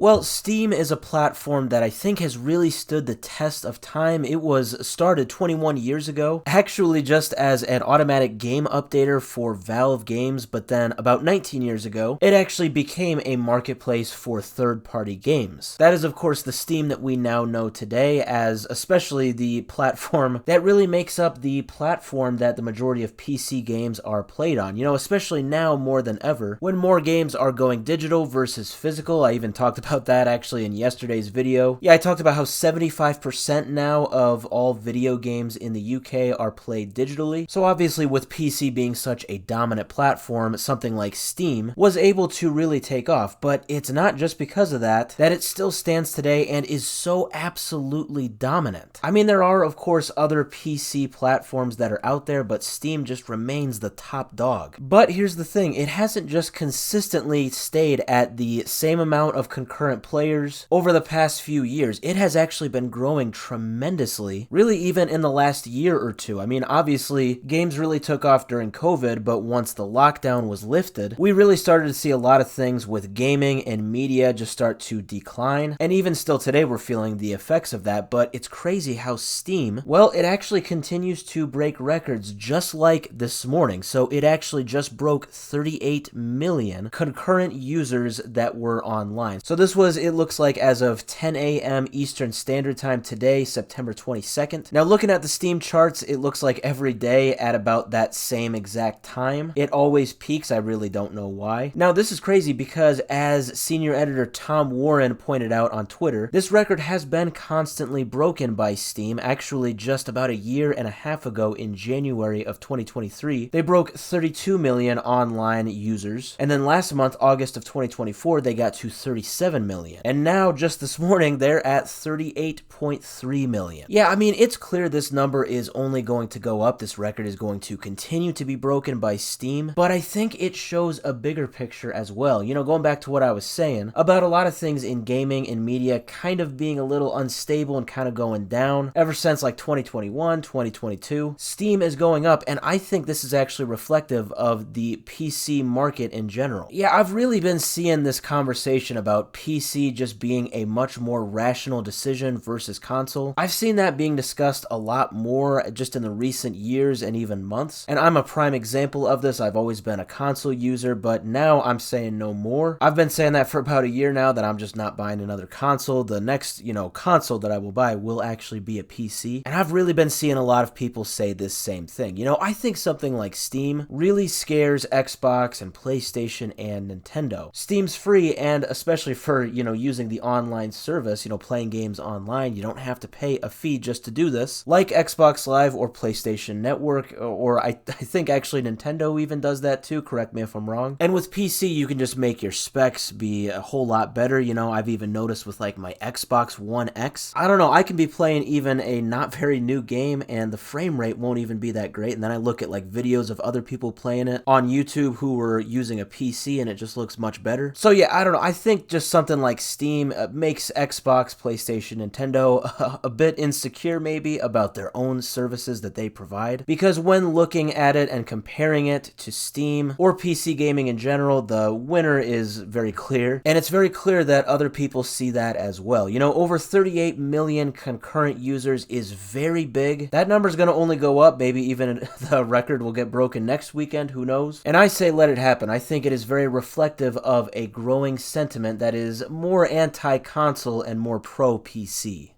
Well, Steam is a platform that I think has really stood the test of time. It was started 21 years ago, actually just as an automatic game updater for Valve games, but then about 19 years ago, it actually became a marketplace for third-party games. That is, of course, the Steam that we now know today as especially the platform that really makes up the platform that the majority of PC games are played on. You know, especially now more than ever, when more games are going digital versus physical. I even talked about that actually in yesterday's video. Yeah, I talked about how 75% now of all video games in the UK are played digitally. So obviously with PC being such a dominant platform, something like Steam was able to really take off. But it's not just because of that it still stands today and is so absolutely dominant. I mean, there are of course other PC platforms that are out there, but Steam just remains the top dog. But here's the thing, it hasn't just consistently stayed at the same amount of concurrent players over the past few years. It has actually been growing tremendously, really even in the last year or two. I mean, obviously, games really took off during COVID, but once the lockdown was lifted, we really started to see a lot of things with gaming and media just start to decline, and even still today we're feeling the effects of that. But it's crazy how Steam, well, it actually continues to break records just like this morning. So it actually just broke 38 million concurrent users that were online. So this was, it looks like, as of 10 a.m. Eastern Standard Time today, September 22nd. Now, looking at the Steam charts, it looks like every day at about that same exact time. It always peaks. I really don't know why. Now, this is crazy because, as senior editor Tom Warren pointed out on Twitter, this record has been constantly broken by Steam. Actually, just about a year and a half ago in January of 2023, they broke 32 million online users. And then last month, August of 2024, they got to 37 million. And now, just this morning, they're at 38.3 million. Yeah, I mean, it's clear this number is only going to go up. This record is going to continue to be broken by Steam. But I think it shows a bigger picture as well. You know, going back to what I was saying about a lot of things in gaming and media kind of being a little unstable and kind of going down ever since like 2021, 2022. Steam is going up, and I think this is actually reflective of the PC market in general. Yeah, I've really been seeing this conversation about PC just being a much more rational decision versus console. I've seen that being discussed a lot more just in the recent years and even months, and I'm a prime example of this. I've always been a console user, but now I'm saying no more. I've been saying that for about a year now, that I'm just not buying another console. The next, console that I will buy will actually be a PC, and I've really been seeing a lot of people say this same thing. You know, I think something like Steam really scares Xbox and PlayStation and Nintendo. Steam's free, and especially for, using the online service, playing games online, you don't have to pay a fee just to do this, like Xbox Live or PlayStation Network, or I think actually Nintendo even does that too, correct me if I'm wrong. And with PC, you can just make your specs be a whole lot better. I've even noticed with like my Xbox One X, I don't know, I can be playing even a not very new game and the frame rate won't even be that great, and then I look at like videos of other people playing it on YouTube who were using a PC and it just looks much better. So yeah, I don't know, I think just something like Steam makes Xbox, PlayStation, Nintendo a bit insecure maybe about their own services that they provide, because when looking at it and comparing it to Steam or PC gaming in general, the winner is very clear, and it's very clear that other people see that as well. Over 38 million concurrent users is very big. That number's going to only go up. Maybe even the record will get broken next weekend, who knows? And I say let it happen. I think it is very reflective of a growing sentiment that is more anti-console and more pro-PC.